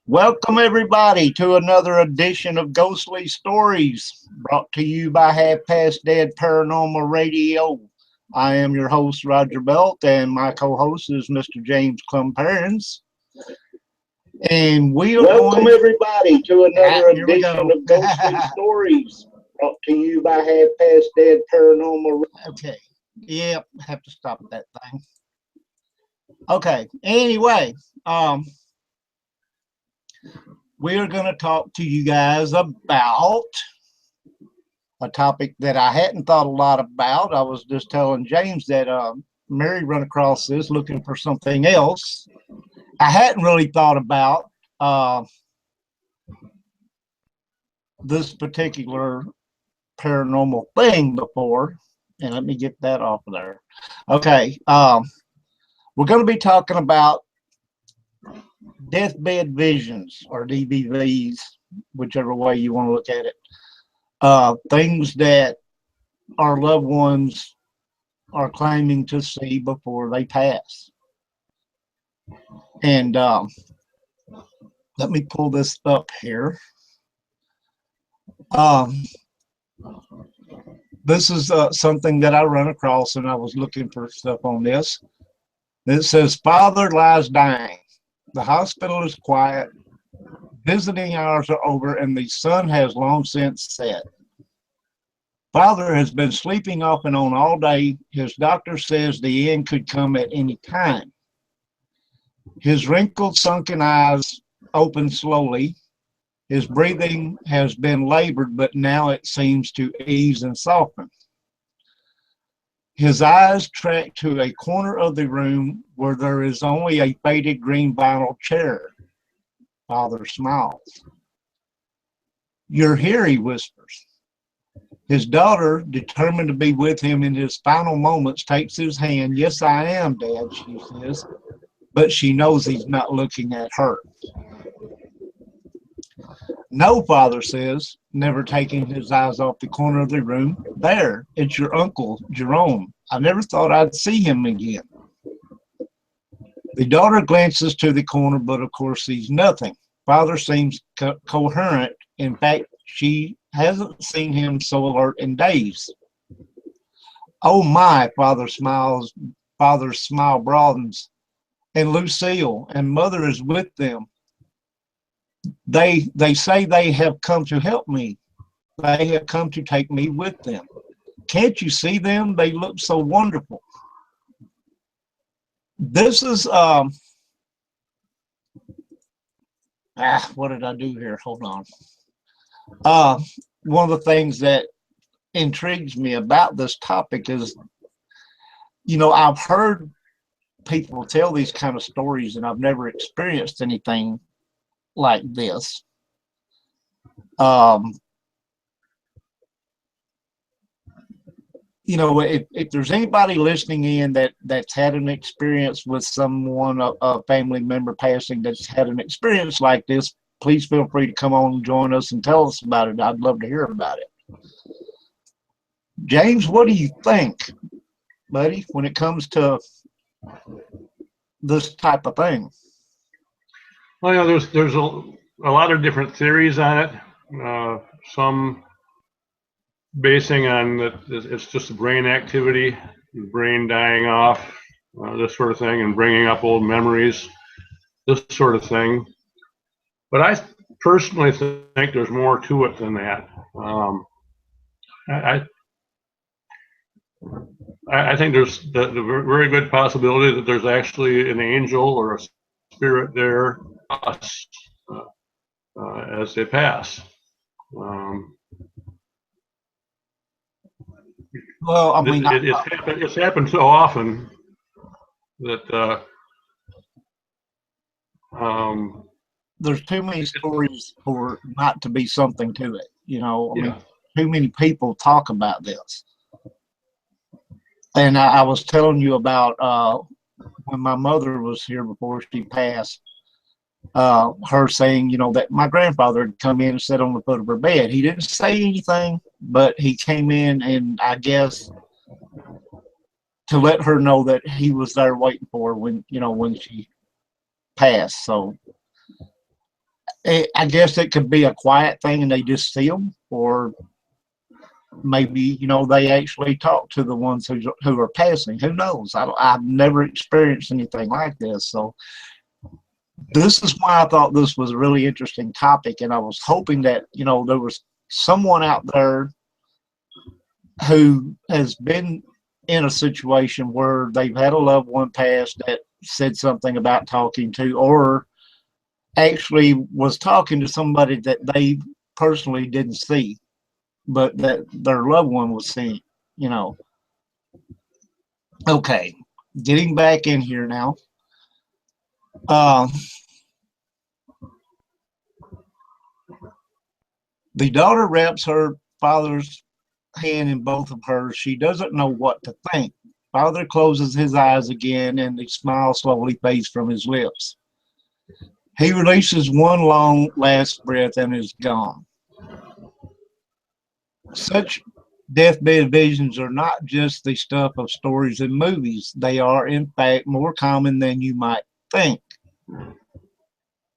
Welcome, everybody, to another edition of Ghostly Stories, brought to you by Half Past Dead Paranormal Radio. I am your host, Roger Belt, and my co-host is Mr. James Clumparens. And we are Welcome, going... everybody, to another Here we edition go. of Ghostly Stories, brought to you by Half Past Dead Paranormal. Okay. Yep, have to stop that thing. Okay. Anyway, we are going to talk to you guys about a topic that I hadn't thought a lot about. I was just telling James that Mary run across this looking for something else. I hadn't really thought about this particular paranormal thing before. And let me get that off of there. Okay. We're going to be talking about deathbed visions, or DBVs, whichever way you want to look at it. Things that our loved ones are claiming to see before they pass. And let me pull this up here. This is something that I run across, and I was looking for stuff on this. It says, Father lies dying. The hospital is quiet. Visiting hours are over, and the sun has long since set. Father has been sleeping off and on all day. His doctor says the end could come at any time. His wrinkled, sunken eyes open slowly. His breathing has been labored, but now it seems to ease and soften. His eyes track to a corner of the room where there is only a faded green vinyl chair. Father smiles. "You're here," he whispers. His daughter, determined to be with him in his final moments, takes his hand. "Yes, I am, Dad," she says, but she knows he's not looking at her. "No," Father says, never taking his eyes off the corner of the room. "There, it's your uncle, Jerome. I never thought I'd see him again." The daughter glances to the corner, but of course sees nothing. Father seems coherent. In fact, she hasn't seen him so alert in days. "Oh my," Father's smile broadens. "And Lucille and Mother is with them. They say they have come to help me. They have come to take me with them. Can't you see them? They look so wonderful." This is what did I do here? Hold on. One of the things that intrigues me about this topic is, I've heard people tell these kind of stories, and I've never experienced anything like this. If there's anybody listening in that's had an experience with someone, a family member passing, that's had an experience like this, please feel free to come on and join us and tell us about it. I'd love to hear about it. James, what do you think, buddy, when it comes to this type of thing? Well, there's a lot of different theories on it. Some basing on that it's just a brain activity, the brain dying off, this sort of thing, and bringing up old memories, this sort of thing. But I personally think there's more to it than that. I think there's the very good possibility that there's actually an angel or a spirit there, us, as they pass. Well, I mean, it's happened so often that there's too many stories for not to be something to it. I mean, too many people talk about this. And I was telling you about when my mother was here before she passed, her saying, that my grandfather had come in and sat on the foot of her bed. He didn't say anything, but he came in, and I guess to let her know that he was there waiting for her when she passed. So I guess it could be a quiet thing and they just see them, or maybe, you know, they actually talk to the ones who are passing. Who knows? I've never experienced anything like this. So this is why I thought this was a really interesting topic. And I was hoping that, you know, there was someone out there who has been in a situation where they've had a loved one pass that said something about talking to, or actually was talking to somebody that they personally didn't see, but that their loved one was seeing, you know. Okay, getting back in here now. The daughter wraps her father's hand in both of hers. She doesn't know what to think. Father closes his eyes again and the smile slowly fades from his lips. He releases one long last breath and is gone. Such deathbed visions are not just the stuff of stories and movies. They are, in fact, more common than you might think,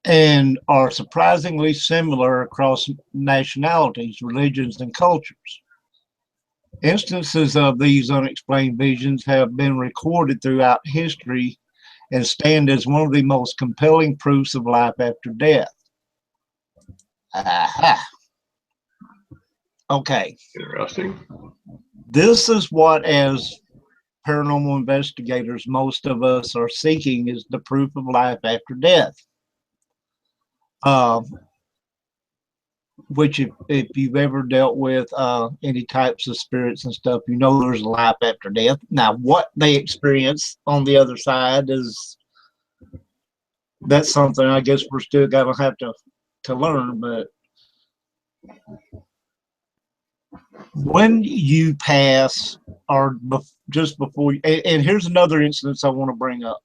and are surprisingly similar across nationalities, religions, and cultures. Instances of these unexplained visions have been recorded throughout history and stand as one of the most compelling proofs of life after death. Aha. Okay. Interesting. This is what, as paranormal investigators, most of us are seeking, is the proof of life after death. Which if you've ever dealt with any types of spirits and stuff, you know there's a life after death. Now, what they experience on the other side that's something I guess we're still gonna have to learn. But when you pass, or just before, and here's another instance I want to bring up.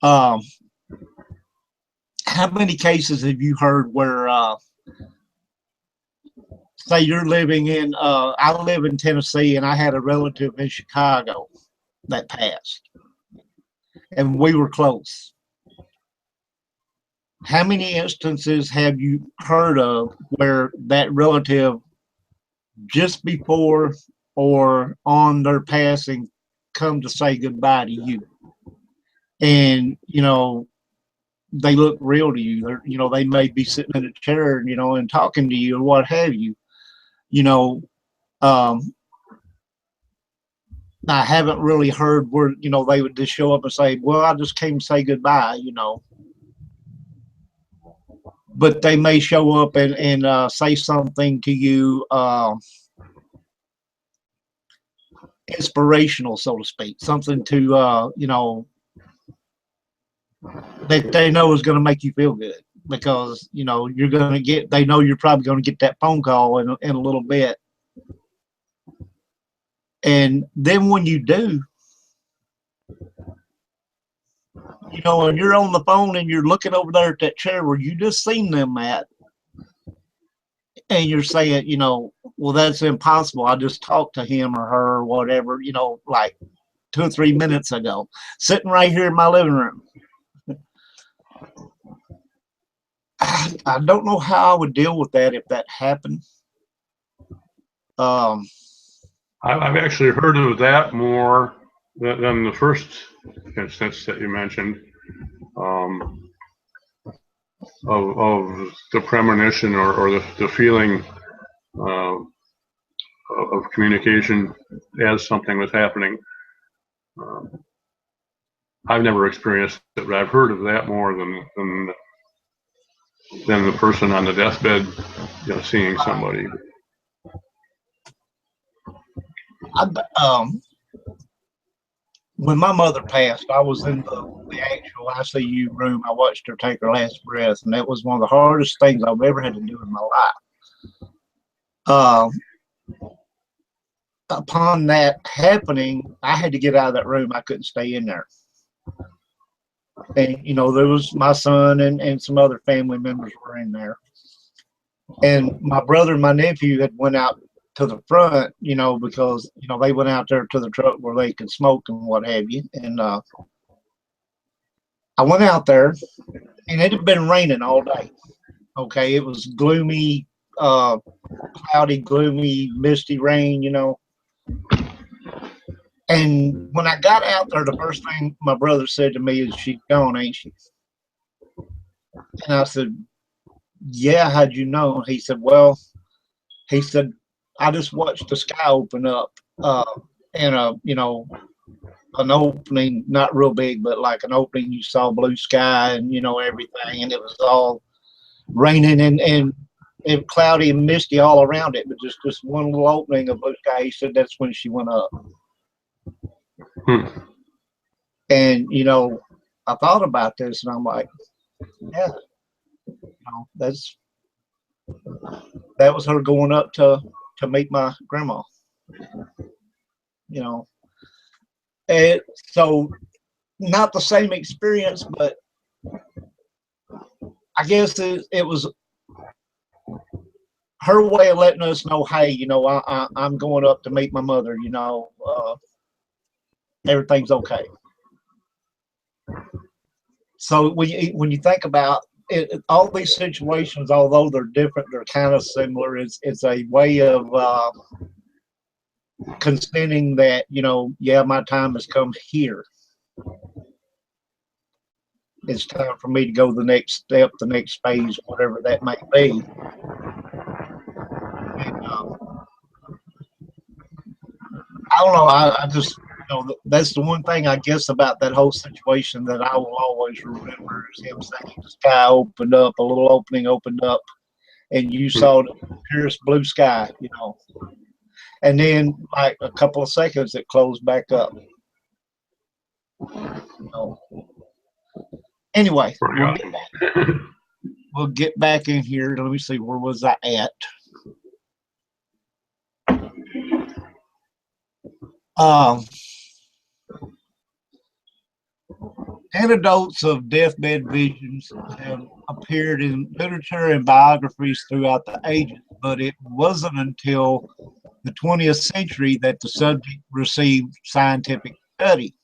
How many cases have you heard where say you're living in, I live in Tennessee and I had a relative in Chicago that passed and we were close. How many instances have you heard of where that relative just before or on their passing come to say goodbye to you? And, you know, they look real to you. They're, you know, they may be sitting in a chair, you know, and talking to you or what have you. You know, I haven't really heard where, you know, they would just show up and say, well, I just came to say goodbye, you know. But they may show up and say something to you inspirational, so to speak, something to, you know, that they know is going to make you feel good, because, you know, you're going to get, they know you're probably going to get that phone call in a little bit. And then when you do, you know, and you're on the phone and you're looking over there at that chair where you just seen them at, and you're saying, you know, well, that's impossible. I just talked to him or her or whatever, you know, like 2 or 3 minutes ago, sitting right here in my living room. I don't know how I would deal with that if that happened. I've actually heard of that more than the first instance that you mentioned, of the premonition or the feeling of communication as something was happening. I've never experienced it, but I've heard of that more than the person on the deathbed, you know, seeing somebody. When my mother passed, I was in the actual ICU room. I watched her take her last breath, and that was one of the hardest things I've ever had to do in my life. Upon that happening, I had to get out of that room. I couldn't stay in there. And, you know, there was my son and some other family members were in there. And my brother and my nephew had went out to the front, you know, because, you know, they went out there to the truck where they could smoke and what have you. And I went out there, and it had been raining all day. Okay, it was gloomy, cloudy, gloomy, misty rain, And when I got out there, the first thing my brother said to me is, "She's gone, ain't she?" And I said, "Yeah, how'd you know?" He said, "Well," he said, "I just watched the sky open up, and an opening, not real big, but like an opening. You saw blue sky and everything, and it was all raining and cloudy and misty all around it, but just this one little opening of blue sky." He said that's when she went up. And I thought about this, and I'm like, yeah, that was her going up to meet my grandma. And so not the same experience, but I guess it was her way of letting us know, hey, I'm going up to meet my mother. Everything's okay. So when you think about it, all these situations, although they're different, they're kind of similar. It's a way of consenting that yeah, my time has come here. It's time for me to go the next step, the next phase, whatever that might be. And, I don't know. I just that's the one thing I guess about that whole situation that I will always remember is him saying the sky opened up, a little opening opened up, and you saw the purest blue sky, and then like a couple of seconds it closed back up. Anyway, we'll get back in here. Let me see, where was I at? Anecdotes of deathbed visions have appeared in literature and biographies throughout the ages, but it wasn't until the 20th century that the subject received scientific study.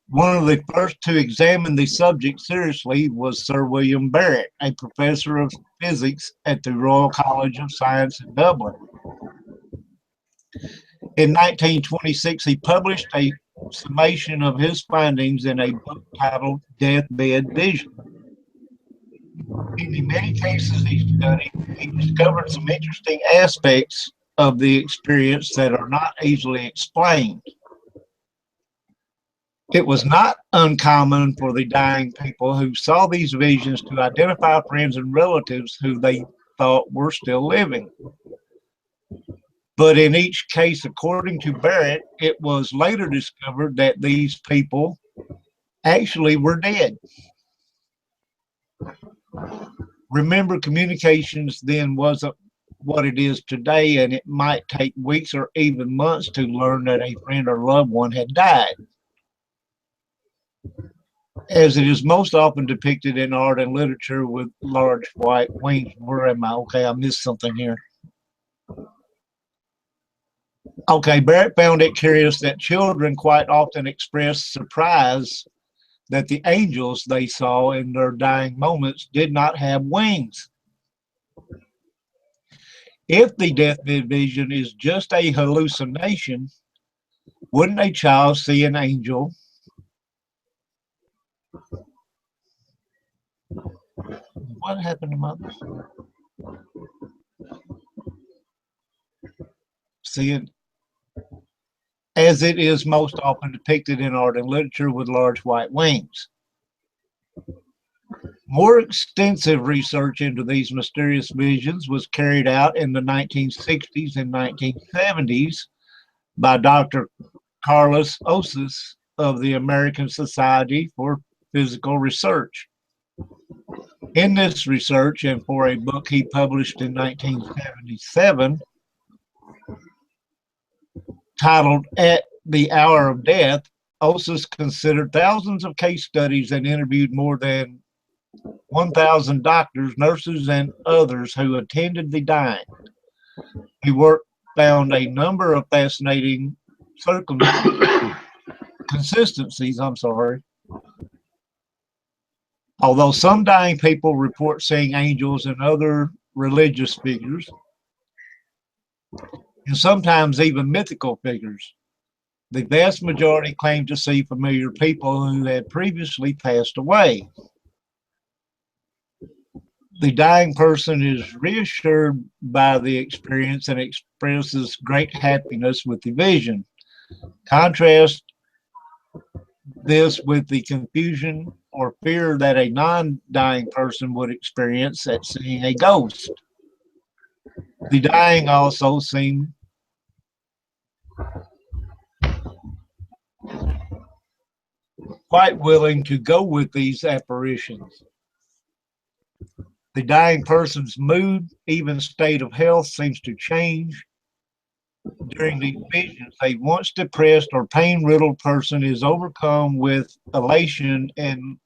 One of the first to examine the subject seriously was Sir William Barrett, a professor of physics at the Royal College of Science in Dublin. In 1926, he published a summation of his findings in a book titled Deathbed Vision. In the many cases he studied, he discovered some interesting aspects of the experience that are not easily explained. It was not uncommon for the dying people who saw these visions to identify friends and relatives who they thought were still living. But in each case, according to Barrett, it was later discovered that these people actually were dead. Remember, communications then wasn't what it is today, and it might take weeks or even months to learn that a friend or loved one had died. As it is most often depicted in art and literature with large white wings. Where am I? Okay, I missed something here. Okay, Barrett found it curious that children quite often express surprise that the angels they saw in their dying moments did not have wings. If the deathbed vision is just a hallucination, wouldn't a child see an angel? What happened to Mother? Seeing, as it is most often depicted in art and literature with large white wings. More extensive research into these mysterious visions was carried out in the 1960s and 1970s by Dr. Carlos Osis of the American Society for Physical Research. In this research, and for a book he published in 1977, titled At the Hour of Death, Osis considered thousands of case studies and interviewed more than 1,000 doctors, nurses, and others who attended the dying. His work found a number of fascinating consistencies. Although some dying people report seeing angels and other religious figures, and sometimes even mythical figures, the vast majority claim to see familiar people who had previously passed away. The dying person is reassured by the experience and expresses great happiness with the vision. Contrast this with the confusion or fear that a non-dying person would experience at seeing a ghost. The dying also seem quite willing to go with these apparitions. The dying person's mood, even state of health, seems to change during these visions. A once depressed or pain-riddled person is overcome with elation and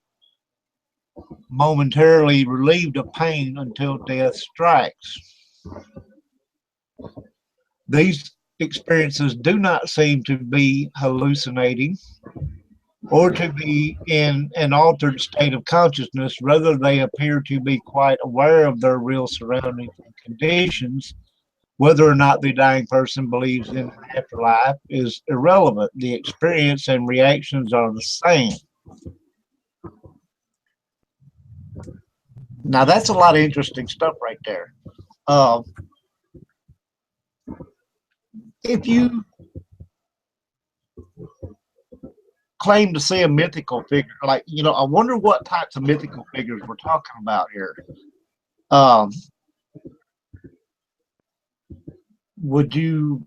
momentarily relieved of pain until death strikes. These experiences do not seem to be hallucinating or to be in an altered state of consciousness. Rather, they appear to be quite aware of their real surroundings and conditions. Whether or not the dying person believes in an afterlife is irrelevant. The experience and reactions are the same. Now, that's a lot of interesting stuff right there. If you claim to see a mythical figure, like, I wonder what types of mythical figures we're talking about here. Would you,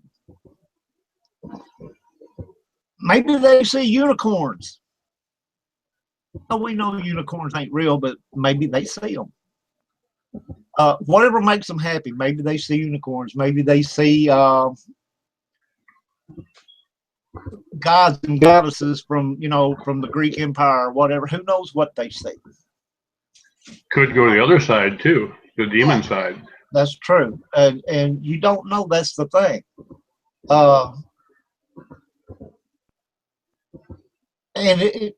maybe they see unicorns. Oh, we know unicorns ain't real, but maybe they see them. Whatever makes them happy. Maybe they see unicorns. Maybe they see gods and goddesses from the Greek Empire or whatever. Who knows what they see? Could go the other side too, the demon side. That's true, and you don't know. That's the thing. And it,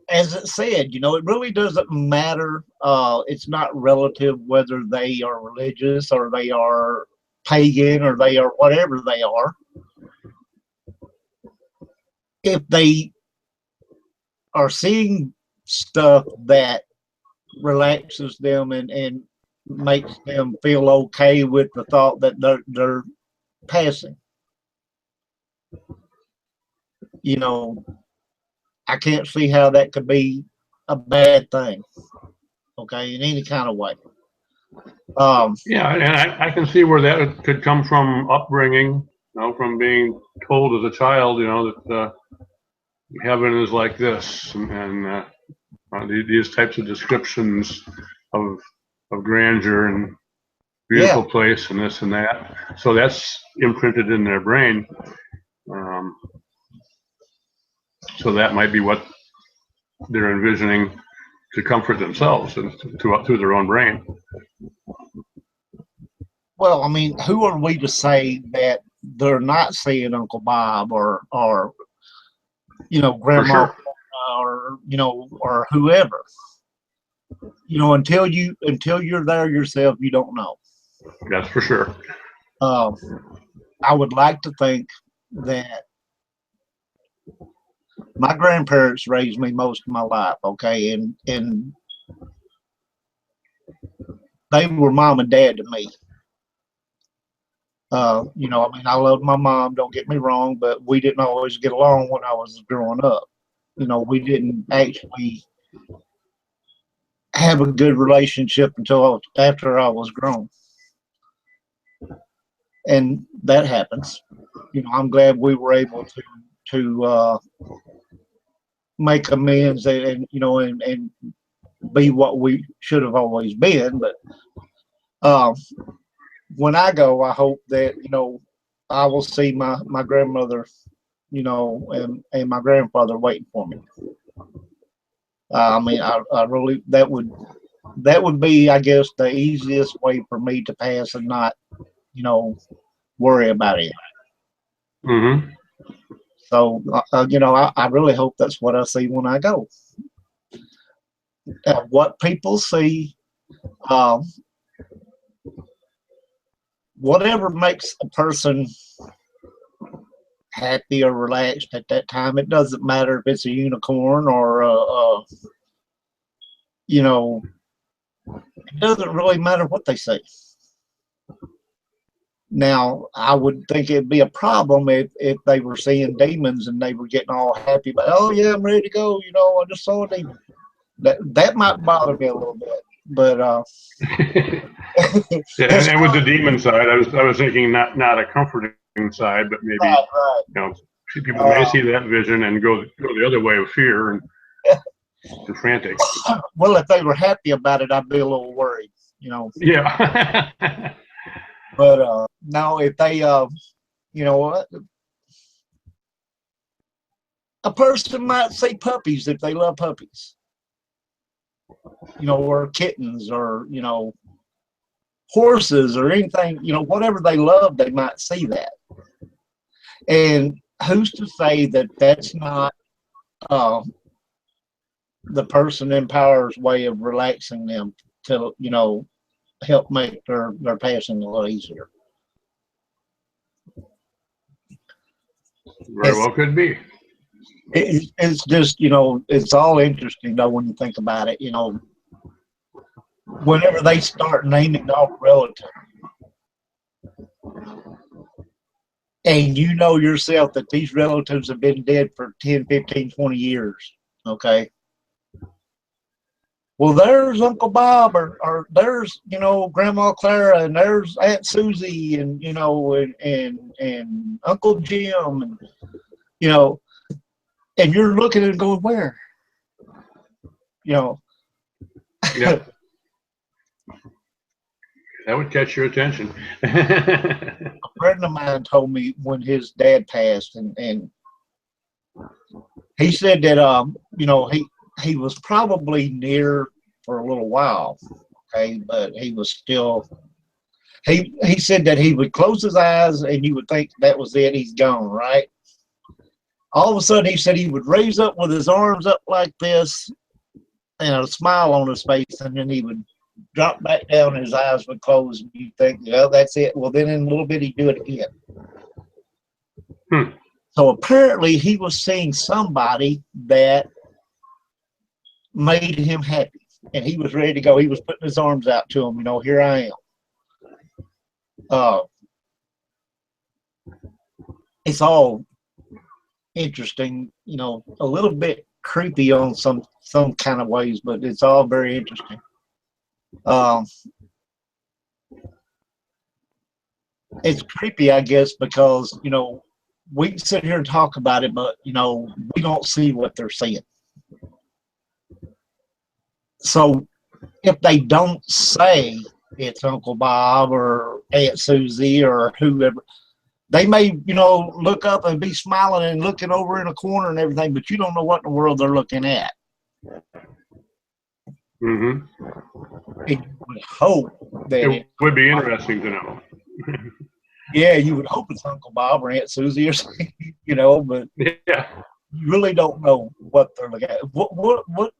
as it said, it really doesn't matter. It's not relative whether they are religious or they are pagan or they are whatever they are. If they are seeing stuff that relaxes them and makes them feel okay with the thought that they're passing, I can't see how that could be a bad thing, okay, in any kind of way. Yeah, and I can see where that could come from upbringing, from being told as a child, that heaven is like this, and these types of descriptions of grandeur and beautiful place and this and that. So that's imprinted in their brain. So that might be what they're envisioning to comfort themselves and through their own brain. Well, I mean, who are we to say that they're not seeing Uncle Bob or Grandma, sure. or whoever? Until you're there yourself, you don't know. That's for sure. I would like to think that my grandparents raised me most of my life, okay, and they were mom and dad to me. I mean, I loved my mom, don't get me wrong, but we didn't always get along when I was growing up. We didn't actually have a good relationship until after I was grown. And that happens. I'm glad we were able to make amends and be what we should have always been. But when I go, I hope that I will see my grandmother, and my grandfather waiting for me. I mean, I really that would be, I guess, the easiest way for me to pass and not worry about it. Mm-hmm. So I really hope that's what I see when I go. what people see, um, whatever makes a person happy or relaxed at that time. It doesn't matter if it's a unicorn or you know, it doesn't really matter what they say. Now, I would think it'd be a problem if they were seeing demons and they were getting all happy, but oh yeah, I'm ready to go. You know, I just saw a demon. That might bother me a little bit, but Yeah, and with the demon side, I was thinking not a comforting side, but maybe right. you know, people may see that vision and go the other way of fear and frantic. Well, if they were happy about it, I'd be a little worried, you know. Yeah. But no, if they, you know what, a person might see puppies if they love puppies, you know, or kittens, or you know, horses, or anything, you know, whatever they love, they might see that. And who's to say that that's not the person in power's way of relaxing them to, you know, help make their passing a little easier? Very well could be. It's just, you know, it's all interesting though when you think about it. You know, whenever they start naming off relatives, and you know yourself that these relatives have been dead for 10, 15, 20 years, okay? Well, there's Uncle Bob, or there's, you know, Grandma Clara, and there's Aunt Susie, and, you know, and Uncle Jim, and, you know, and you're looking and going, where? You know? Yeah. That would catch your attention. A friend of mine told me when his dad passed, and he said that, you know, he was probably near for a little while, okay, but he was still, he said that he would close his eyes and you would think that was it, he's gone, right? All of a sudden, he said he would raise up with his arms up like this and a smile on his face, and then he would drop back down and his eyes would close, and you think, well, that's it. Well, then in a little bit, he'd do it again. So apparently he was seeing somebody that made him happy, and he was ready to go. He was putting his arms out to him, you know, here I am. It's all interesting, you know, a little bit creepy on some kind of ways, but it's all very interesting. It's creepy, I guess, because, you know, we can sit here and talk about it, but, you know, we don't see what they're seeing. So if they don't say it's Uncle Bob or Aunt Susie or whoever, they may, you know, look up and be smiling and looking over in a corner and everything, but you don't know what in the world they're looking at. Mm-hmm. And you would hope that it would be interesting to know. Yeah, you would hope it's Uncle Bob or Aunt Susie or something, you know, but yeah, you really don't know what they're looking at. What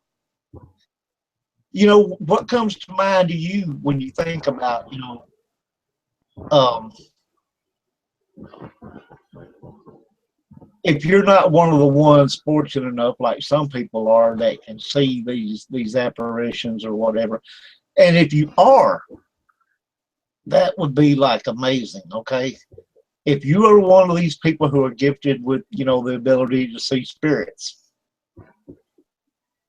you know, what comes to mind to you when you think about, you know, if you're not one of the ones fortunate enough, like some people are, that can see these apparitions or whatever, and if you are, that would be like amazing, okay? If you are one of these people who are gifted with, you know, the ability to see spirits,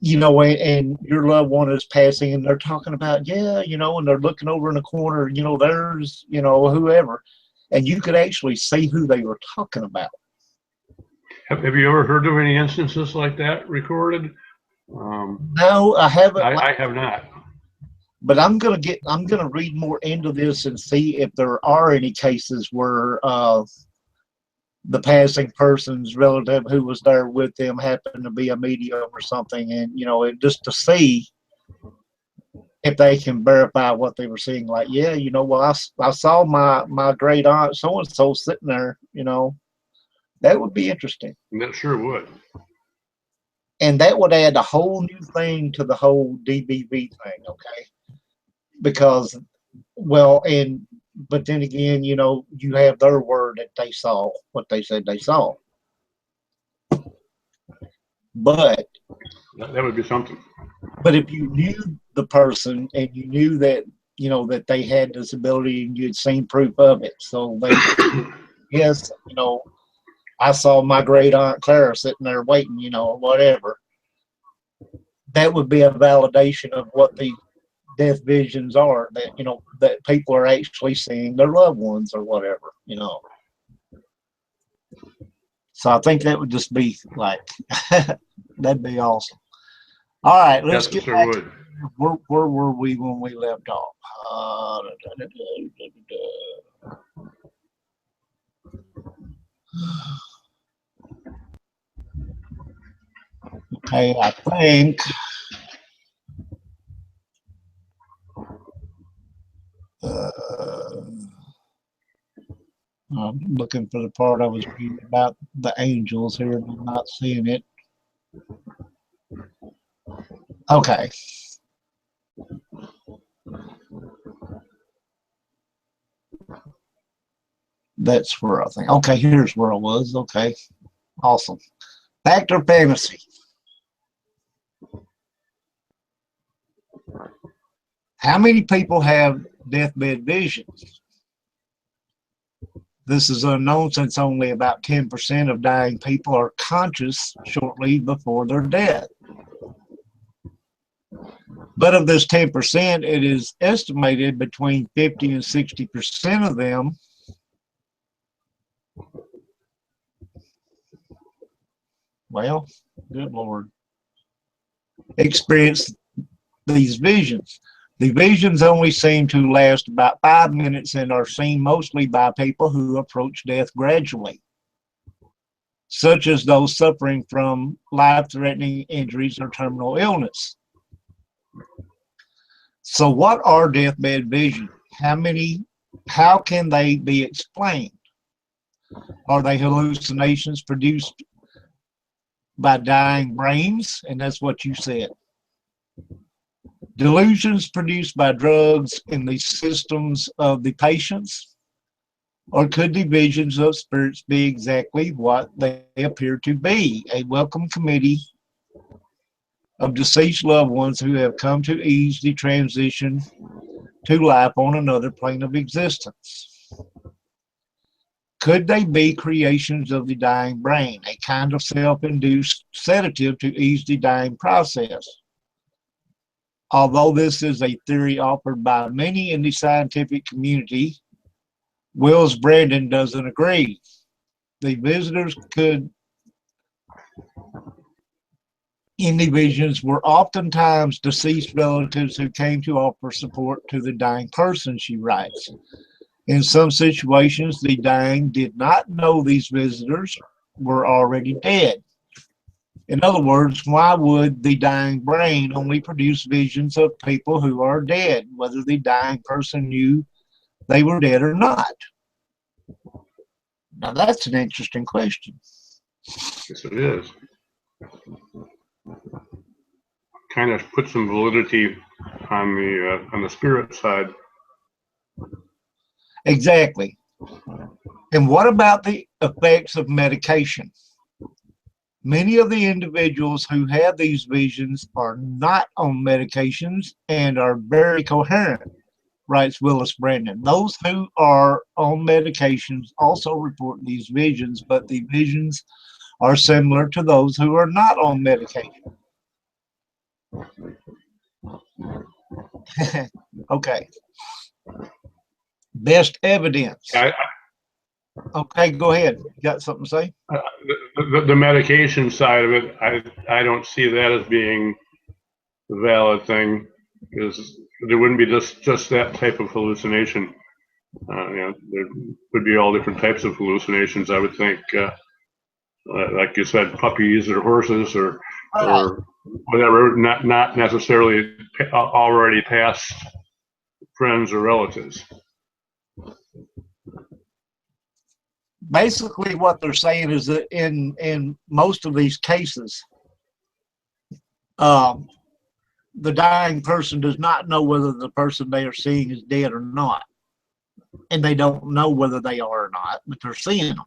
you know, and your loved one is passing and they're talking about, yeah, you know, and they're looking over in the corner, you know, there's, you know, whoever, and you could actually see who they were talking about. Have you ever heard of any instances like that recorded? No, I haven't. I have not. But I'm gonna read more into this and see if there are any cases where the passing person's relative who was there with them happened to be a medium or something, and you know, just to see if they can verify what they were seeing. Like, yeah, you know, well, I saw my great aunt so and so sitting there. You know, that would be interesting. That sure would. And that would add a whole new thing to the whole DBV thing, okay? Because, well, but then again, you know, you have their word that they saw what they said they saw. But That would be something. But if you knew the person and you knew that, you know, that they had disability and you'd seen proof of it, so they, yes, you know, I saw my great aunt Clara sitting there waiting, you know, or whatever. That would be a validation of what the death visions are, that, you know, that people are actually seeing their loved ones or whatever, you know. So I think that would just be like, that'd be awesome. All right, let's Yes, get back. would. Where were we when we left off? Okay, I think I'm looking for the part I was reading about the angels here, and I'm not seeing it. Okay. That's where I think. Okay, here's where I was. Okay, awesome. Fact or fantasy? How many people have deathbed visions? This is unknown since only about 10% of dying people are conscious shortly before their death. But of this 10%, it is estimated between 50 and 60% of them well, good Lord, experience these visions. The visions only seem to last about 5 minutes and are seen mostly by people who approach death gradually, such as those suffering from life-threatening injuries or terminal illness. So what are deathbed visions? How can they be explained? Are they hallucinations produced by dying brains? And that's what you said. Delusions produced by drugs in the systems of the patients? Or could the visions of spirits be exactly what they appear to be? A welcome committee of deceased loved ones who have come to ease the transition to life on another plane of existence. Could they be creations of the dying brain, a kind of self-induced sedative to ease the dying process? Although this is a theory offered by many in the scientific community, Wills Brandon doesn't agree. The visitors in the visions were oftentimes deceased relatives who came to offer support to the dying person, she writes. In some situations, the dying did not know these visitors were already dead. In other words, why would the dying brain only produce visions of people who are dead, whether the dying person knew they were dead or not? Now, that's an interesting question. Yes, it is. Kind of put some validity on the spirit side. Exactly. And what about the effects of medication? Many of the individuals who have these visions are not on medications and are very coherent, writes Willis Brandon. Those who are on medications also report these visions, but the visions are similar to those who are not on medication. Okay. Best evidence. Okay, go ahead. You got something to say? The medication side of it, I don't see that as being the valid thing, because there wouldn't be just that type of hallucination. There would be all different types of hallucinations, I would think. Like you said, puppies or horses or whatever, not necessarily already past friends or relatives. Basically, what they're saying is that in most of these cases, um, the dying person does not know whether the person they are seeing is dead or not. And they don't know whether they are or not, but they're seeing them.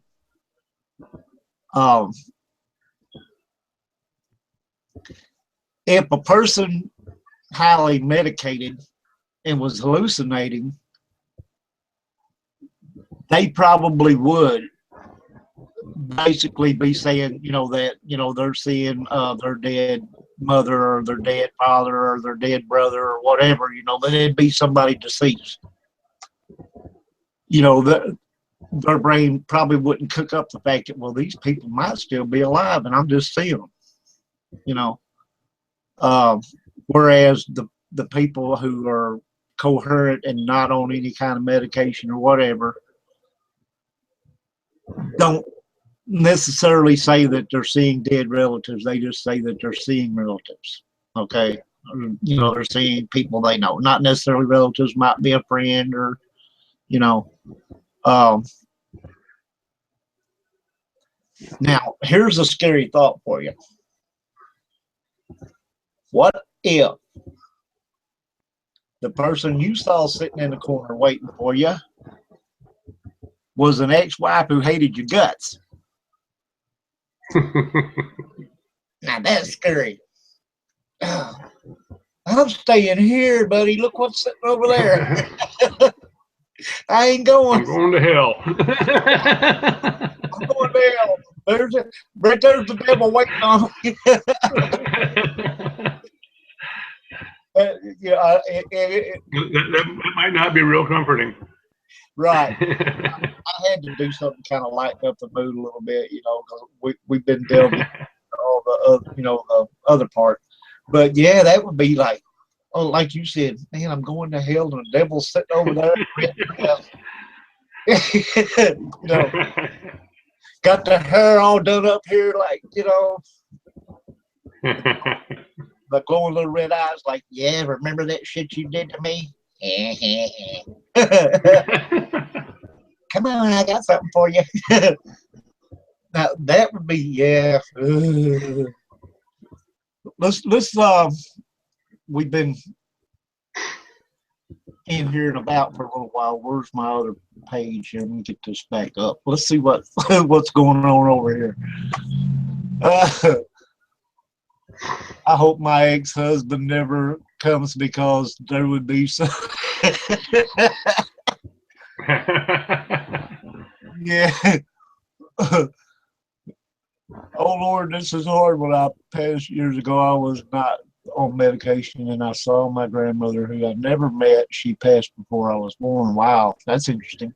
If a person highly medicated and was hallucinating, they probably would basically be saying, that, they're seeing their dead mother or their dead father or their dead brother or whatever, that it'd be somebody deceased. Their brain probably wouldn't cook up the fact that, well, these people might still be alive and I'm just seeing them, whereas the people who are coherent and not on any kind of medication or whatever don't necessarily say that they're seeing dead relatives. They just say that they're seeing relatives. Okay. They're seeing people they know, not necessarily relatives, might be a friend or, now here's a scary thought for you. What if the person you saw sitting in the corner waiting for you was an ex-wife who hated your guts? Now that's scary. I'm staying here, buddy. Look what's sitting over there. I ain't going. I'm going to hell. I'm going to hell. There's the devil waiting on me. That might not be real comforting. Right. I had to do something kind of lighten up the mood a little bit, because we've been delving all the other part. But yeah, that would be like, like you said, man, I'm going to hell and the devil's sitting over there. Got the hair all done up here, like, the glowing little red eyes, like, yeah, remember that shit you did to me? Come on, I got something for you. Now that would be, yeah. Let's we've been in here and about for a little while. Where's my other page here? Let me get this back up. Let's see what's going on over here. I hope my ex-husband never comes, because there would be some. Yeah. Oh Lord, this is hard. When I passed years ago, I was not on medication, and I saw my grandmother, who I never met. She passed before I was born. Wow, that's interesting.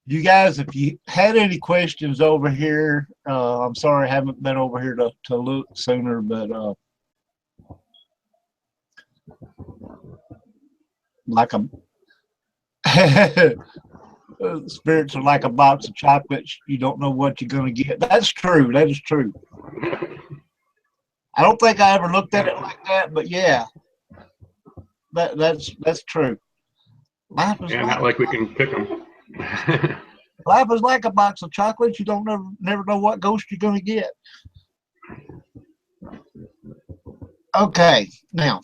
You guys, if you had any questions over here, I'm sorry I haven't been over here to look sooner, but like spirits are like a box of chocolates. You don't know what you're going to get. That's true. That is true. I don't think I ever looked at it like that, but yeah, that's true. Life is not like we can pick them. Life is like a box of chocolates. You don't never know what ghost you're going to get. Okay, now,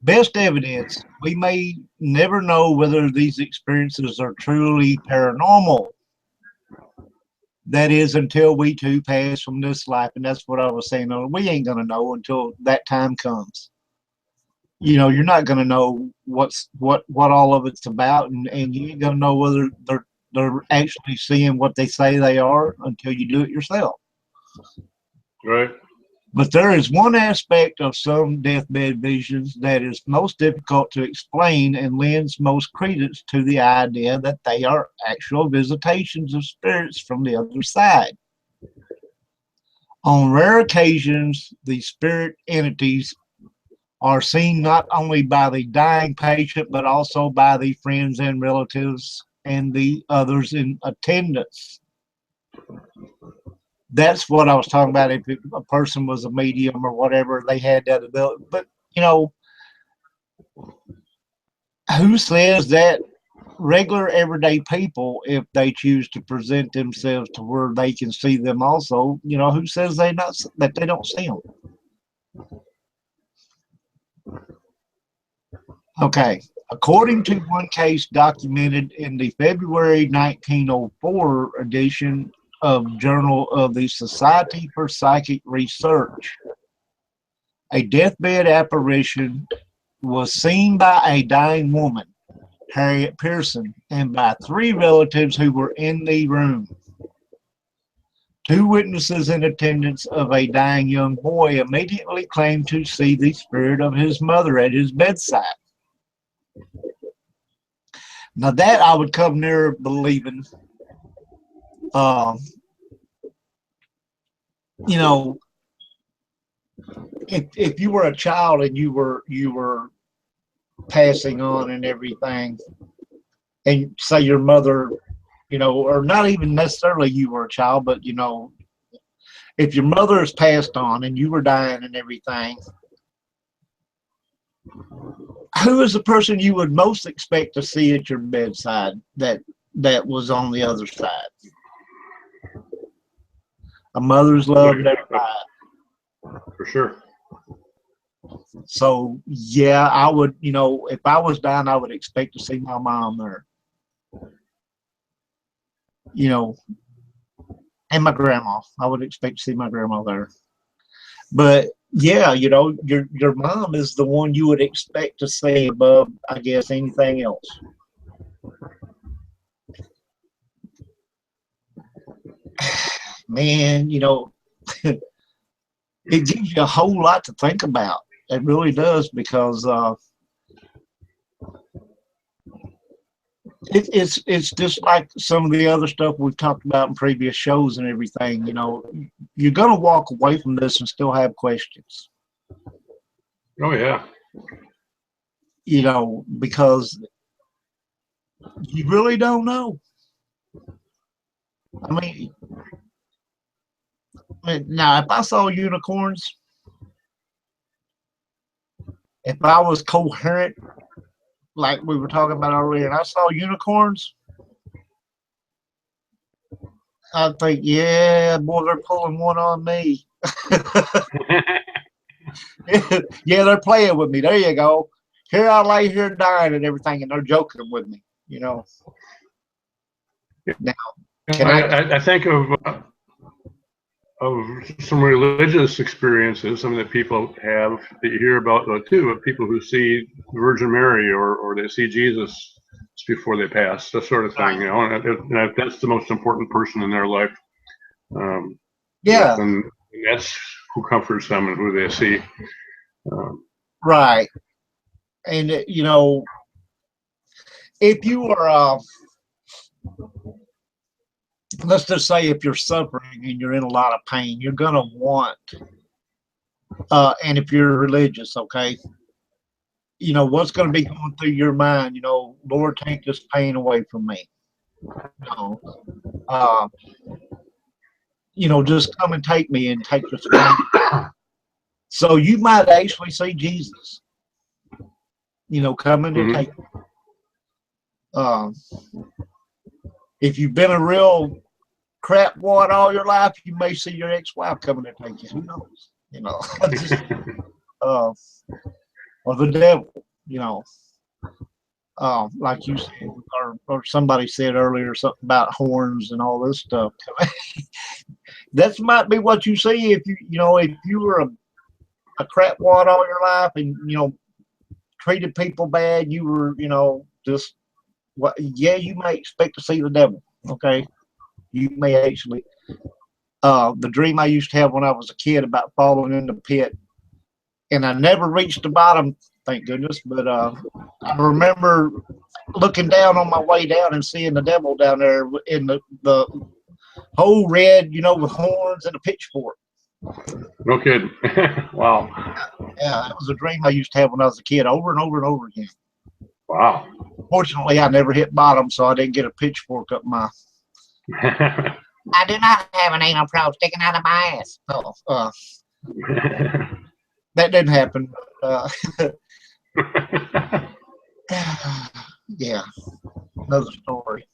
best evidence. We may never know whether these experiences are truly paranormal. That is, until we too pass from this life, and that's what I was saying. We ain't going to know until that time comes. You're not going to know what all of it's about, and you ain't going to know whether they're actually seeing what they say they are until you do it yourself. Right. But there is one aspect of some deathbed visions that is most difficult to explain and lends most credence to the idea that they are actual visitations of spirits from the other side. On rare occasions, the spirit entities are seen not only by the dying patient, but also by the friends and relatives and the others in attendance. That's what I was talking about. If a person was a medium or whatever, they had that ability. But, who says that regular everyday people, if they choose to present themselves to where they can see them also, who says that they don't see them? Okay. According to one case documented in the February 1904 edition of Journal of the Society for Psychic Research, a deathbed apparition was seen by a dying woman, Harriet Pearson, and by 3 relatives who were in the room. 2 witnesses in attendance of a dying young boy immediately claimed to see the spirit of his mother at his bedside. Now that I would come near believing. If you were a child and you were passing on and everything, and say your mother, or not even necessarily you were a child, but if your mother has passed on and you were dying and everything, who is the person you would most expect to see at your bedside that was on the other side? A mother's love never died. For sure. So yeah, I would, if I was dying, I would expect to see my mom there. And my grandma. I would expect to see my grandma there. But yeah, your mom is the one you would expect to see above, I guess, anything else. Man, it gives you a whole lot to think about. It really does, because it's just like some of the other stuff we've talked about in previous shows and everything. You're gonna walk away from this and still have questions. Oh yeah. Because you really don't know. I mean, now if I saw unicorns, if I was coherent, like we were talking about earlier, and I saw unicorns, I'd think, yeah, boy, they're pulling one on me. Yeah, they're playing with me. There you go. Here I lay here dying and everything, and they're joking with me. Now, I think of some religious experiences, some that people have that you hear about too, of people who see the Virgin Mary or they see Jesus before they pass, that sort of thing. And that's the most important person in their life. Yeah, and that's who comforts them and who they see. Right. And if you are let's just say if you're suffering and you're in a lot of pain, you're going to want, and if you're religious, okay, what's going to be going through your mind, Lord, take this pain away from me. Just come and take me and take this pain. So you might actually see Jesus, coming to take you. If you've been a real crap wad all your life, you may see your ex-wife coming to take you. Who knows? Or the devil, like you said, or somebody said earlier, something about horns and all this stuff. That might be what you see if you were a crap wad all your life and treated people bad. You were just you might expect to see the devil. Okay, you may actually. The dream I used to have when I was a kid about falling in the pit, and I never reached the bottom, thank goodness. But I remember looking down on my way down and seeing the devil down there in the whole red, with horns and a pitchfork. No kidding. Wow. Yeah, it was a dream I used to have when I was a kid, over and over and over again. Wow. Fortunately, I never hit bottom, so I didn't get a pitchfork up my. I do not have an anal probe sticking out of my ass. So, that didn't happen. Yeah. another story.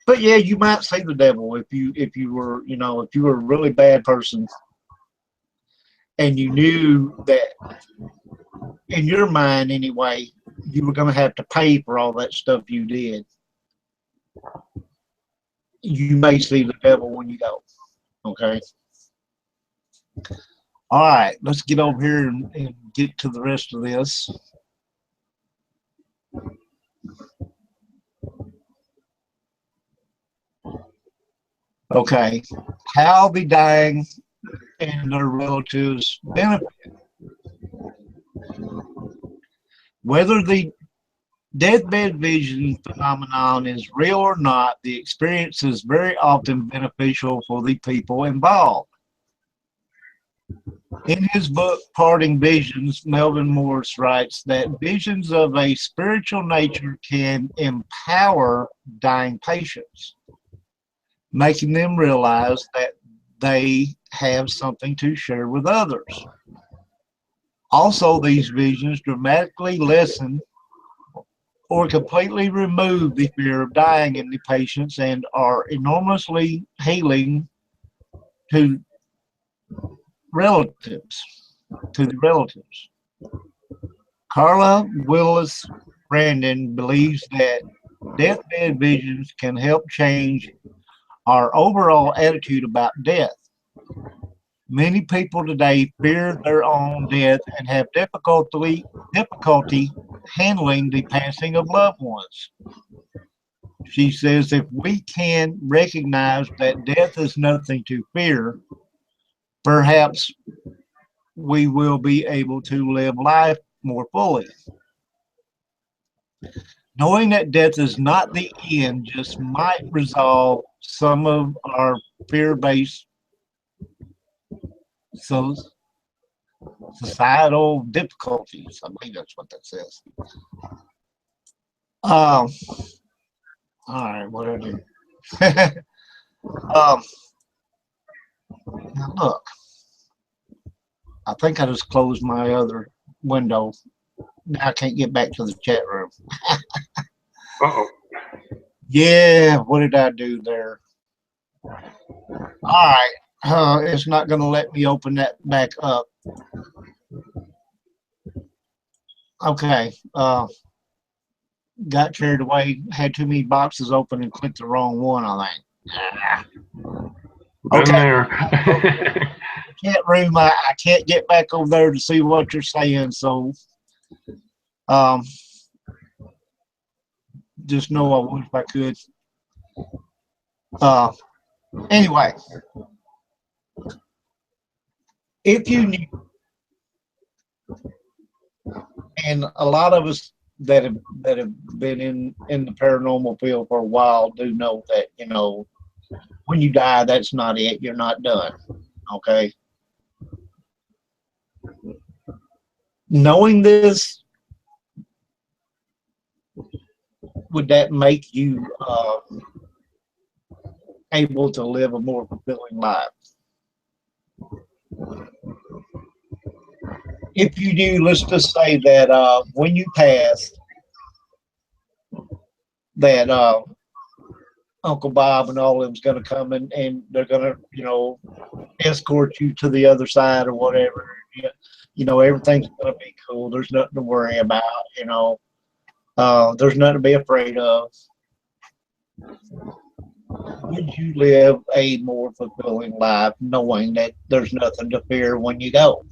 But yeah, you might see the devil if you were, you know, if you were a really bad person and you knew that in your mind anyway, you were going to have to pay for all that stuff you did. You may see the devil when you go. Okay. All right, let's get over here and get to the rest of this. Okay, how the dying and their relatives benefit. Whether the deathbed vision phenomenon is real or not, the experience is very often beneficial for the people involved. In his book, Parting Visions, Melvin Morris writes that visions of a spiritual nature can empower dying patients, making them realize that they have something to share with others. Also, these visions dramatically lessen or completely remove the fear of dying in the patients and are enormously healing to the relatives. Carla Willis Brandon believes that deathbed visions can help change our overall attitude about death. Many people today fear their own death and have difficulty handling the passing of loved ones. She says if we can recognize that death is nothing to fear, perhaps we will be able to live life more fully. Knowing that death is not the end just might resolve some of our fear-based societal difficulties. I believe that's what that says. All right, what do I do? Now look, I think I just closed my other window. Now I can't get back to the chat room. Uh-oh. Yeah, what did I do there? All right, it's not going to let me open that back up. Okay, got carried away, had too many boxes open and clicked the wrong one, I think. Been there. Chat room, I can't get back over there to see what you're saying, so just know I wish I could. Anyway, if you knew, and a lot of us that have been in the paranormal field for a while do know that, you know, when you die, that's not it. You're not done. Okay. Knowing this, would that make you able to live a more fulfilling life? If you do, let's just say that when you pass, that Uncle Bob and all of them's going to come and they're going to, you know, escort you to the other side or whatever. You know, everything's going to be cool. There's nothing to worry about, you know. There's nothing to be afraid of. Would you live a more fulfilling life knowing that there's nothing to fear when you go?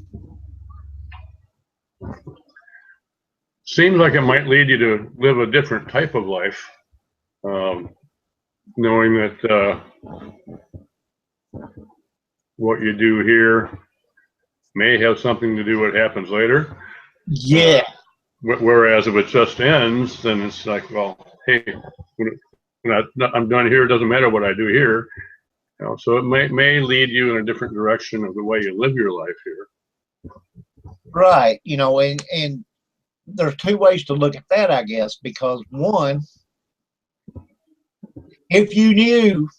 Seems like it might lead you to live a different type of life, knowing that what you do here may have something to do with what happens later. Yeah. Whereas if it just ends, then it's like, well, hey, when I'm done here, it doesn't matter what I do here. You know, so it may lead you in a different direction of the way you live your life here. Right. You know, and there's two ways to look at that, I guess, because one, if you knew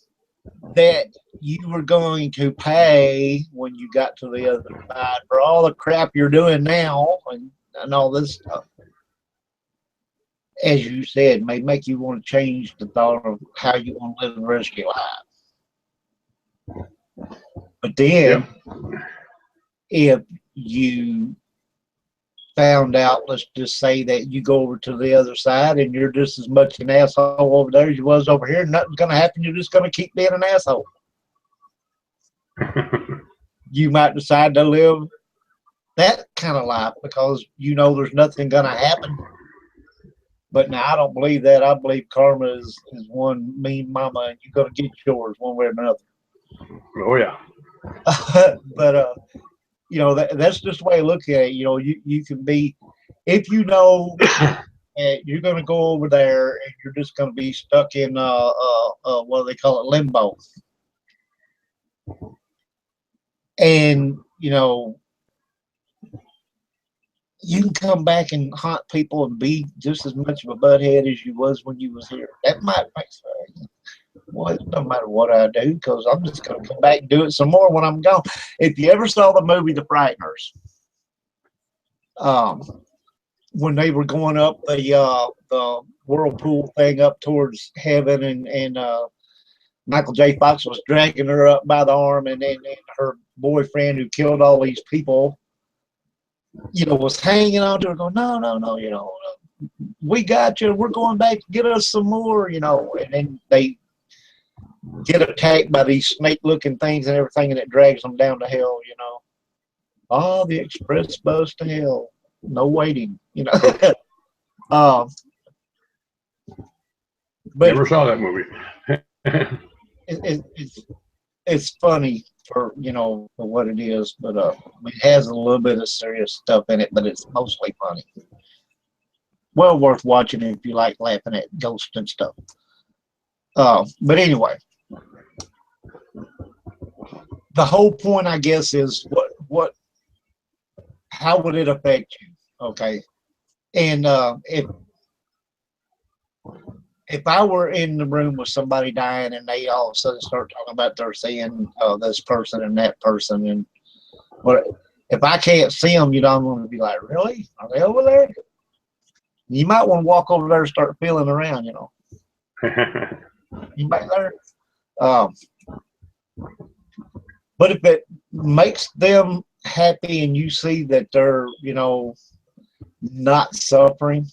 that you were going to pay when you got to the other side for all the crap you're doing now and all this stuff, as you said, may make you want to change the thought of how you want to live the rest of your life. But then, if you found out, let's just say that you go over to the other side and you're just as much an asshole over there as you was over here, nothing's going to happen. You're just going to keep being an asshole. You might decide to live that kind of life because you know there's nothing going to happen. But now I don't believe that. I believe karma is one mean mama, and you're going to get yours one way or another. Oh yeah. But you know, that's just the way I look at it. You know, you can be, if you know you're going to go over there and you're just going to be stuck in what do they call it, limbo, and you know, you can come back and haunt people and be just as much of a butthead as you was when you was here. That might make sense. Well, it don't matter what I do because I'm just going to come back and do it some more when I'm gone. If you ever saw the movie The Frighteners, when they were going up the whirlpool thing up towards heaven, and Michael J. Fox was dragging her up by the arm, and her boyfriend who killed all these people, you know, was hanging on to her, going, no, no, no, you know, we got you. We're going back to get us some more, you know. And then they get attacked by these snake-looking things and everything, and it drags them down to hell, you know. Oh, the express bus to hell. No waiting, you know. But Never saw that movie. it's funny for, you know, for what it is, but it has a little bit of serious stuff in it, but it's mostly funny. Well worth watching if you like laughing at ghosts and stuff. But anyway, the whole point, I guess, is how would it affect you? Okay, and if I were in the room with somebody dying and they all of a sudden start talking about they're seeing this person and that person, and what if I can't see them? You know, I'm going to be like, really? Are they over there? You might want to walk over there and start feeling around. You know, you might there. But if it makes them happy and you see that they're, you know, not suffering,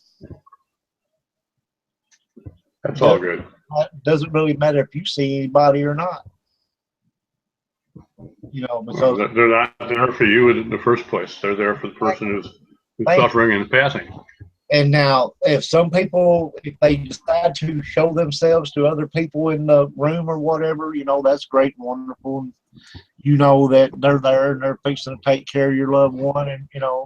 That's all good. it doesn't really matter if you see anybody or not. You know, because Well, they're not there for you in the first place. They're there for the person who's suffering and passing. And now, if some people, if they decide to show themselves to other people in the room or whatever, you know, that's great and wonderful. And you know that they're there and they're fixing to take care of your loved one, and you know.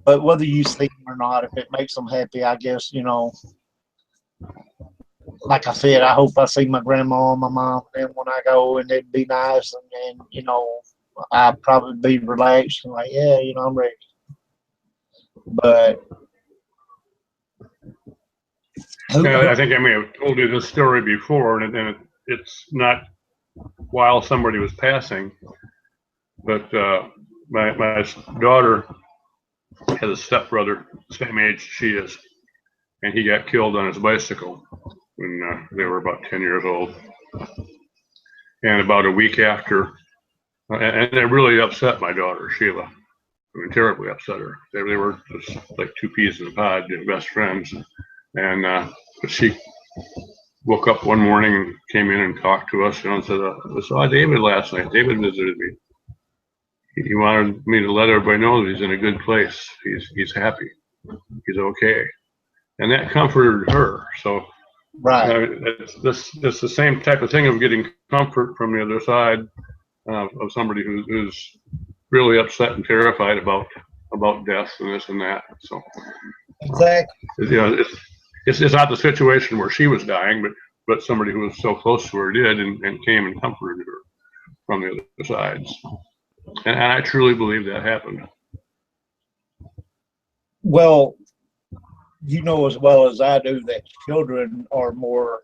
But whether you see them or not, if it makes them happy, I guess, you know. Like I said, I hope I see my grandma and my mom, and when I go, and it'd be nice, and you know, I'd probably be relaxed and like, yeah, you know, I'm ready. But I think I may have told you this story before, and it's not while somebody was passing, but my daughter has a stepbrother, same age she is, and he got killed on his bicycle when they were about 10 years old. And about a week after, and it really upset my daughter, Sheila. I mean, terribly upset her. They were just like two peas in a pod, best friends. And but she woke up one morning and came in and talked to us, you know, and said, I saw David last night. David visited me. He wanted me to let everybody know that he's in a good place. He's happy. He's okay. And that comforted her. So right, it's the same type of thing of getting comfort from the other side of somebody who's really upset and terrified about death and this and that. So exactly. you know, it's not the situation where she was dying, but somebody who was so close to her did and came and comforted her from the other sides. And I truly believe that happened. Well, you know as well as I do that children are more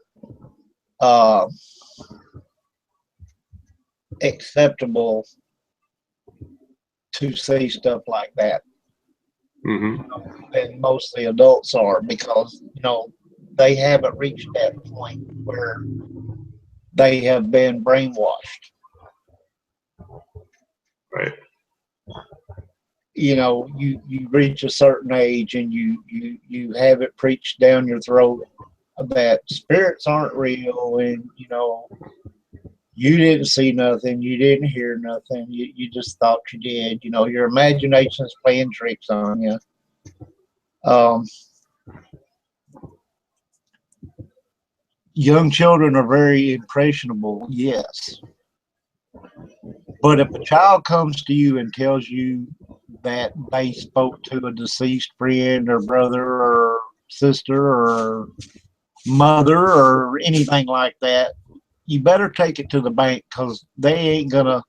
acceptable to see stuff like that. Mm-hmm. than most of the adults are, because they haven't reached that point where they have been brainwashed. Right. You reach a certain age and you have it preached down your throat that spirits aren't real, and you didn't see nothing, you didn't hear nothing, you just thought you did. Your imagination's playing tricks on you. Young children are very impressionable, yes. But if a child comes to you and tells you that they spoke to a deceased friend or brother or sister or mother or anything like that, you better take it to the bank, because they ain't going to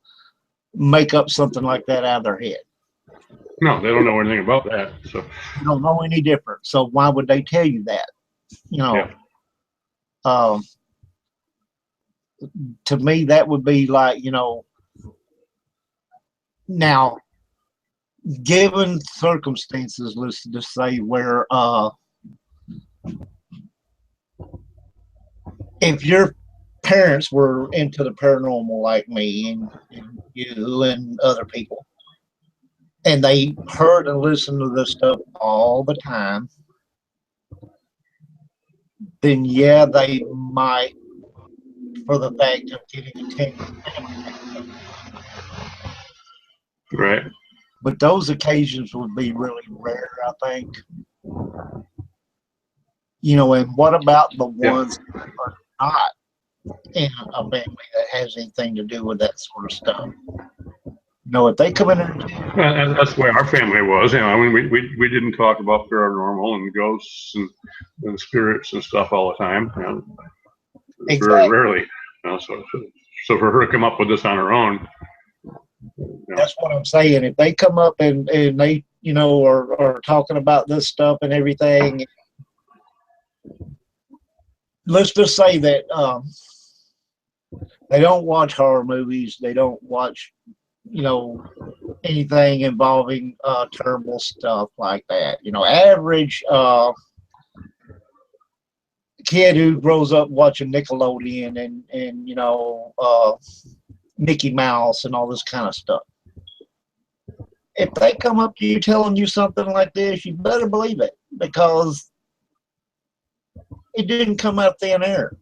make up something like that out of their head. No, they don't know anything about that. So You don't know any different. So why would they tell you that? Yeah. To me, that would be like, now, given circumstances, let's just say where if your parents were into the paranormal like me and you and other people, and they heard and listened to this stuff all the time, then yeah, they might, for the fact of getting attention. Right. But those occasions would be really rare, I think. And what about the ones that are not in a family that has anything to do with that sort of stuff? If they come in And that's the way our family was. I mean, we didn't talk about paranormal and ghosts and spirits and stuff all the time. Exactly. Very rarely. So for her to come up with this on her own. That's what I'm saying. If they come up and they, are talking about this stuff and everything, let's just say that they don't watch horror movies. They don't watch, anything involving terrible stuff like that. Average kid who grows up watching Nickelodeon and Mickey Mouse and all this kind of stuff. If they come up to you telling you something like this, you better believe it, because it didn't come out thin air.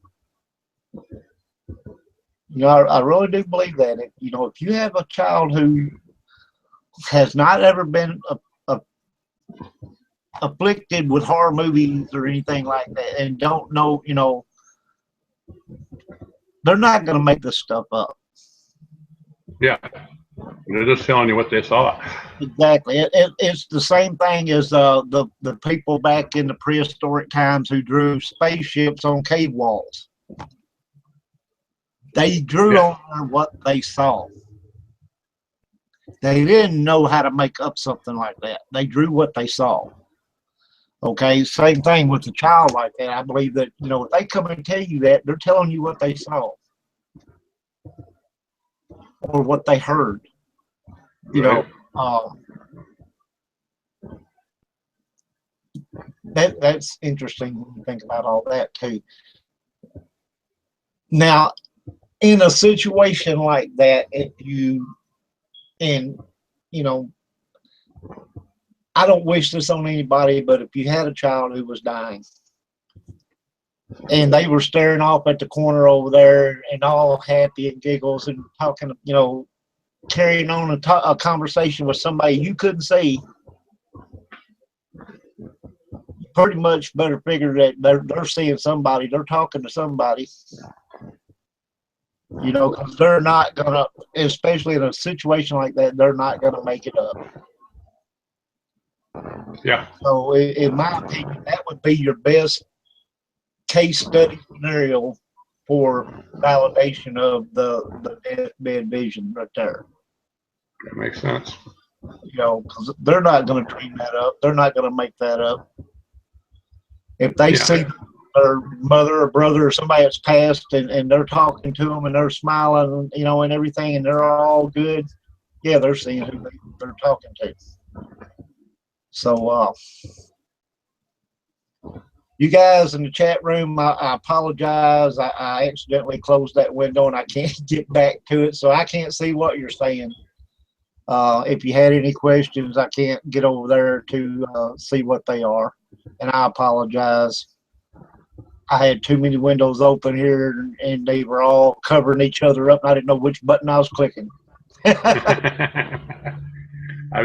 I really do believe that. If you have a child who has not ever been afflicted with horror movies or anything like that, and don't know, they're not going to make this stuff up. Yeah. They're just telling you what they saw. Exactly. It's the same thing as the people back in the prehistoric times who drew spaceships on cave walls. They drew on what they saw. They didn't know how to make up something like that. They drew what they saw. Okay, same thing with a child like that. I believe that, if they come and tell you that, they're telling you what they saw or what they heard. That's interesting when you think about all that too. Now, in a situation like that, if you, and I don't wish this on anybody, but if you had a child who was dying and they were staring off at the corner over there and all happy and giggles and talking, carrying on a conversation with somebody you couldn't see, you pretty much better figure that they're seeing somebody, they're talking to somebody. Because they're not going to, especially in a situation like that, they're not going to make it up. Yeah. So, in my opinion, that would be your best case study scenario for validation of the deathbed vision right there. That makes sense. Because they're not going to dream that up. They're not going to make that up. If they see their mother or brother or somebody that's passed and they're talking to them and they're smiling, and everything, and they're all good, yeah, they're seeing who they're talking to. So, you guys in the chat room, I apologize. I accidentally closed that window and I can't get back to it, so I can't see what you're saying. If you had any questions, I can't get over there to see what they are, and I apologize. I had too many windows open here, and they were all covering each other up. I didn't know which button I was clicking. I've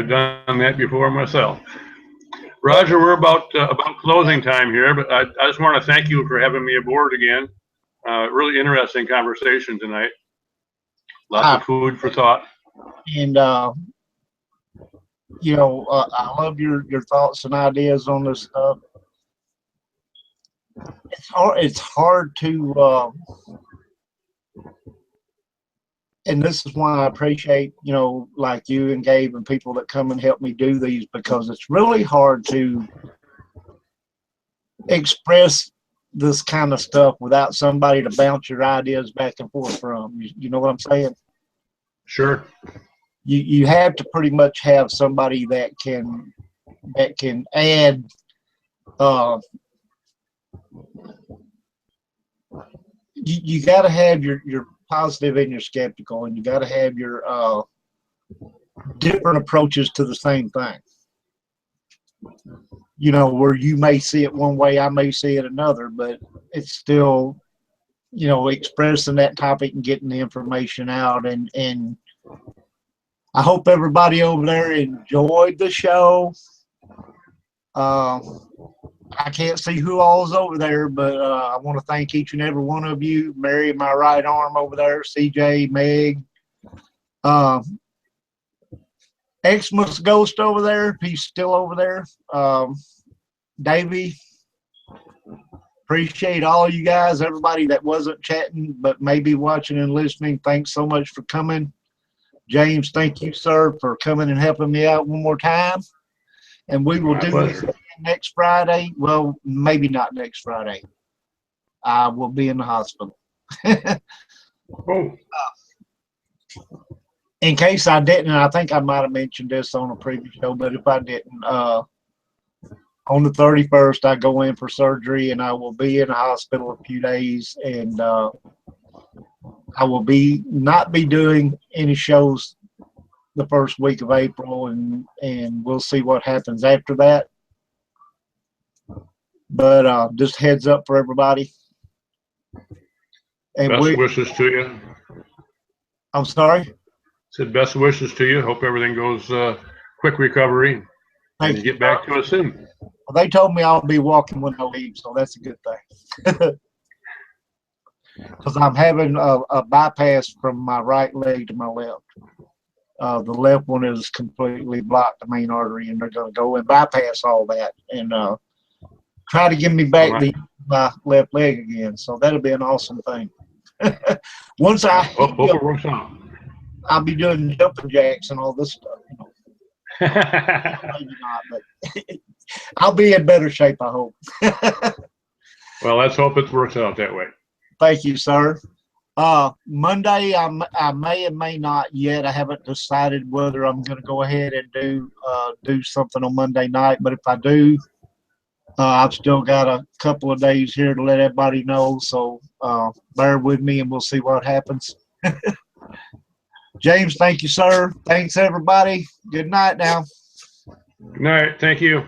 done that before myself. Roger, we're about closing time here, but I just want to thank you for having me aboard again. Really interesting conversation tonight. Lots of food for thought. And you know, I love your thoughts and ideas on this stuff. It's hard to, and this is why I appreciate, you know, like you and Gabe and people that come and help me do these, because it's really hard to express this kind of stuff without somebody to bounce your ideas back and forth from. You know what I'm saying? Sure. You have to pretty much have somebody that can add you got to have your positive and your skeptical, and you got to have your different approaches to the same thing. You know, where you may see it one way, I may see it another, but it's still, you know, expressing that topic and getting the information out. And I hope everybody over there enjoyed the show. I can't see who all's over there, but I want to thank each and every one of you. Mary, my right arm over there, CJ, Meg, Xmas Ghost over there. He's still over there. Davey, appreciate all you guys, everybody that wasn't chatting but maybe watching and listening. Thanks so much for coming. James, thank you, sir, for coming and helping me out one more time. And we will do this next Friday. Well, maybe not next Friday. I will be in the hospital. In case I didn't, I think I might have mentioned this on a previous show, but if I didn't, on the 31st, I go in for surgery, and I will be in the hospital a few days, and I will not be doing any shows the first week of April, and we'll see what happens after that. But just heads up for everybody. And best wishes to you. I'm sorry? Said best wishes to you. Hope everything goes quick recovery. And you get back to us soon. Well, they told me I'll be walking when I leave, so that's a good thing. Because I'm having a bypass from my right leg to my left. The left one is completely blocked, the main artery, and they're going to go and bypass all that and try to give me back my left leg again. So that'll be an awesome thing. Once I hope it works out. I'll be doing jumping jacks and all this stuff. You know. Maybe not, but I'll be in better shape, I hope. Well, let's hope it works out that way. Thank you, sir. Monday, I may and may not yet. I haven't decided whether I'm going to go ahead and do something on Monday night. But if I do, I've still got a couple of days here to let everybody know. So bear with me, and we'll see what happens. James, thank you, sir. Thanks, everybody. Good night now. Good night. Thank you.